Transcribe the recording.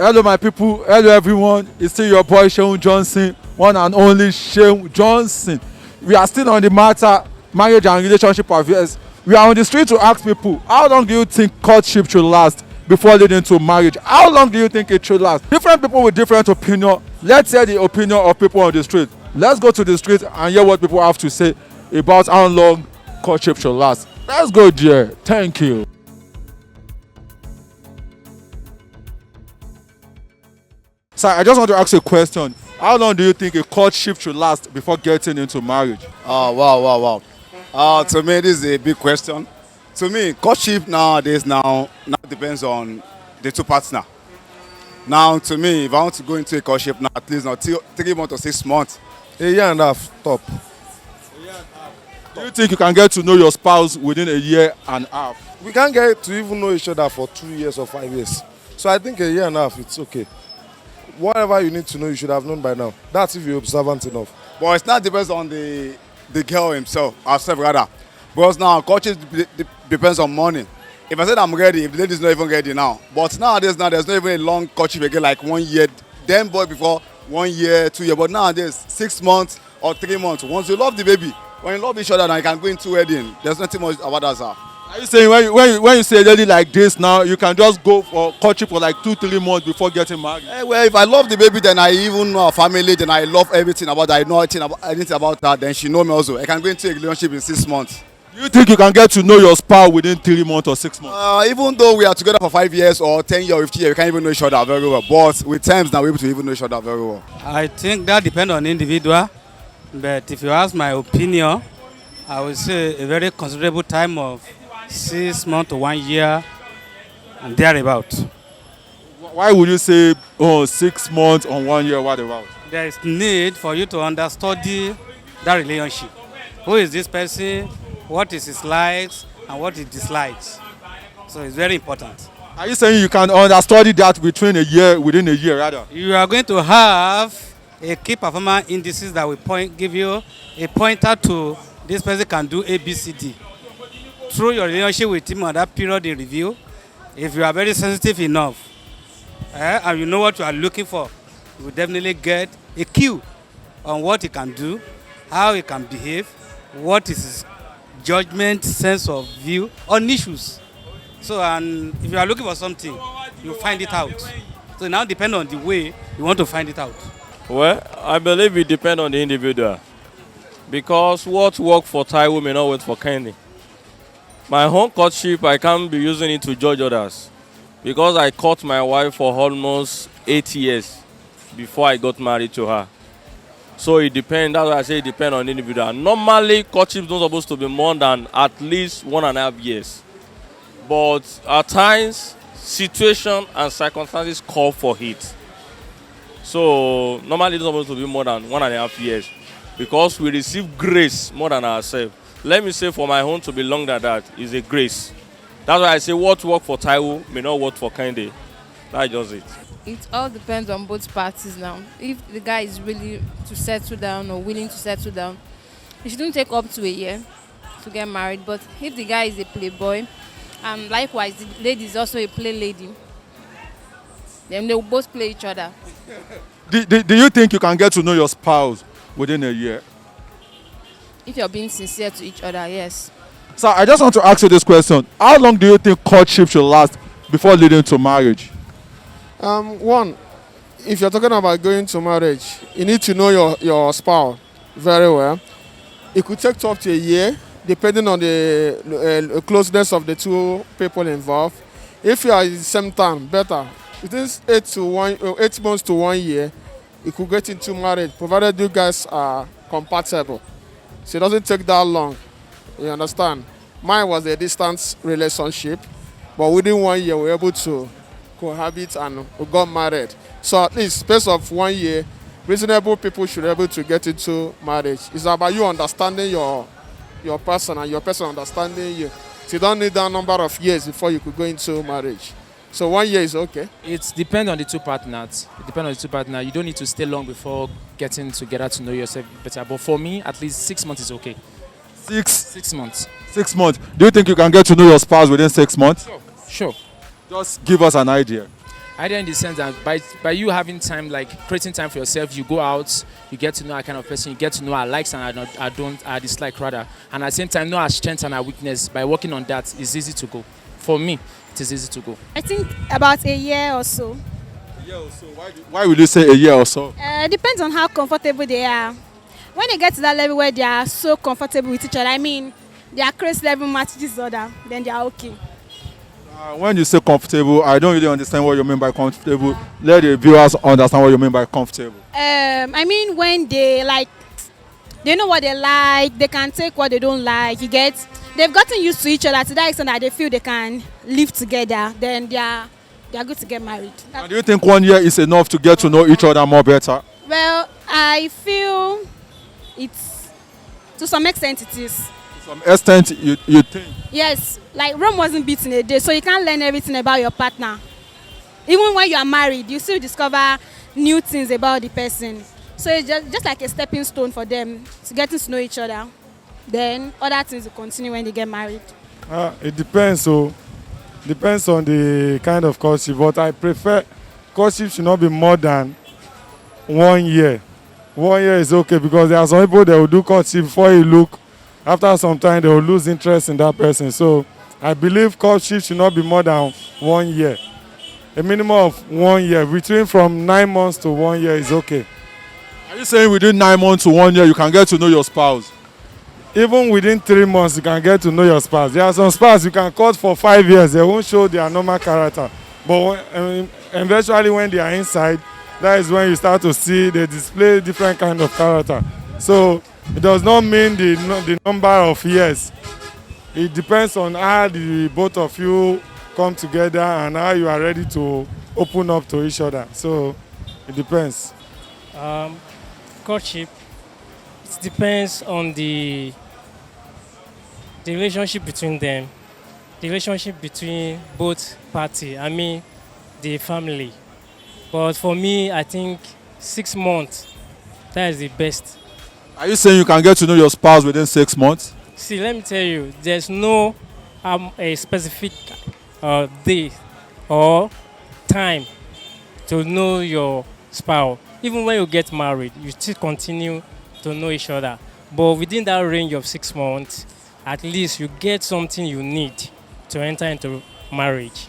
Hello, my people. Hello, everyone. It's still your boy, Seun Johnson, one and only Seun Johnson. We are still on the matter, marriage and relationship affairs. We are on the street to ask people, how long do you think courtship should last before leading to marriage? How long do you think it should last? Different people with different opinion. Let's hear the opinion of people on the street. Let's go to the street and hear what people have to say about how long courtship should last. Let's go there. Thank you. Sir, I just want to ask you a question. How long do you think a courtship should last before getting into marriage? Oh, wow. To me, this is a big question. To me, courtship nowadays now depends on the two partner. Now, to me, if I want to go into a courtship now, at least now 3 months or 6 months. A year and a half, top. Do you think you can get to know your spouse within a year and a half? We can't get to even know each other for 2 years or 5 years. So I think a year and a half, it's okay. Whatever you need to know, you should have known by now. That's if you're observant enough. But it's not depends on the girl himself, herself rather. Because now, courtship depends on money. If I said I'm ready, if the lady's not even ready now. But nowadays, there's not even a long courtship again, like 1 year. Then boy before 1 year, 2 years. But nowadays, 6 months or 3 months. Once you love the baby, when you love each other, now you can go into wedding. There's nothing much about that, sir. Are you saying when you say a lady like this now, you can just go for courtship for like 2-3 months before getting married? Well, if I love the baby, then I even know her family, then I love everything about her. I know anything about her, then she know me also. I can go into a relationship in 6 months. Do you think you can get to know your spouse within 3 months or 6 months? Even though we are together for 5 years or 10 years or 15 years, we can't even know each other very well. But with times now, we're able to even know each other very well. I think that depends on the individual. But if you ask my opinion, I would say a very considerable time of 6 months to 1 year and thereabout. Why would you say 6 months or 1 year, what about? There is need for you to understudy that relationship. Who is this person? What is his likes and what he dislikes? So it's very important. Are you saying you can understudy that within a year rather? You are going to have a key performance indices that will give you a pointer to this person can do A, B, C, D. Through your relationship with him at that period in review, if you are very sensitive enough and you know what you are looking for, you will definitely get a cue on what he can do, how he can behave, what is his judgment, sense of view on issues. So, and if you are looking for something, you find it out. So it now depends on the way you want to find it out. Well, I believe it depends on the individual. Because what works for Taiwo may not work for Candy. My home courtship, I can't be using it to judge others. Because I court my wife for almost 8 years before I got married to her. So it depends, that's why I say it depends on the individual. Normally, courtship is not supposed to be more than at least 1.5 years. But at times, situation and circumstances call for it. So normally it's not supposed to be more than 1.5 years. Because we receive grace more than ourselves. Let me say for my home to be longer than that is a grace. That's why I say what works for Taiwo may not work for Kende. That's just it. It all depends on both parties now. If the guy is really to settle down or willing to settle down, it shouldn't take up to a year to get married. But if the guy is a playboy, and likewise the lady is also a play lady, then they will both play each other. Do you think you can get to know your spouse within a year? If you're being sincere to each other, yes. So I just want to ask you this question. How long do you think courtship should last before leading to marriage? One, if you're talking about going to marriage, you need to know your spouse very well. It could take up to a year, depending on the closeness of the two people involved. If you are at the same time, better. Within 8 months to 1 year, you could get into marriage, provided you guys are compatible. So it doesn't take that long. You understand? Mine was a distance relationship, but within 1 year, we were able to cohabit and we got married. So at least space of 1 year, reasonable people should be able to get into marriage. It's about you understanding your person and your person understanding you. So you don't need that number of years before you could go into marriage. So 1 year is okay. It depends on the two partners. You don't need to stay long before getting together to know yourself better. But for me, at least 6 months is okay. 6 months. 6 months. Do you think you can get to know your spouse within 6 months? Sure. Just give us an idea. Idea in the sense that by you having time, like creating time for yourself, you go out, you get to know a kind of person, you get to know our likes and our dislike rather, and at the same time know our strengths and our weakness. By working on that, it's easy to go. For me, it is easy to go. I think about a year or so. A year or so. Why will you say a year or so? Depends on how comfortable they are. When they get to that level where they are so comfortable with each other, I mean, their craze level matches each other, then they are okay. When you say comfortable, I don't really understand what you mean by comfortable. Let the viewers understand what you mean by comfortable. I mean, when they they know what they like, they can take what they don't like. You get, they've gotten used to each other to that extent that they feel they can live together. Then they are good to get married. Do you think 1 year is enough to get to know each other more better? Well, I feel it's to some extent it is. To some extent, you think? Yes, like Rome wasn't built in a day, so you can't learn everything about your partner. Even when you are married, you still discover new things about the person. So it's just like a stepping stone for them to getting to know each other. Then other things will continue when they get married. It depends. So depends on the kind of courtship, but I prefer courtship should not be more than 1 year. 1 year is okay because there are some people that will do courtship before you look. After some time, they will lose interest in that person. So I believe courtship should not be more than 1 year. A minimum of 1 year, between from 9 months to 1 year is okay. Are you saying within 9 months to 1 year you can get to know your spouse? Even within 3 months, you can get to know your spouse. There are some spouse you can court for 5 years, they won't show their normal character. But eventually when they are inside, that is when you start to see they display different kind of character. So it does not mean the number of years. It depends on how the both of you come together and how you are ready to open up to each other. So it depends. Courtship, it depends on the relationship between them, the relationship between both parties, I mean the family. But for me, I think 6 months, that is the best. Are you saying you can get to know your spouse within 6 months? See, let me tell you, there's no a specific day or time to know your spouse. Even when you get married, you still continue to know each other. But within that range of 6 months, at least you get something you need to enter into marriage.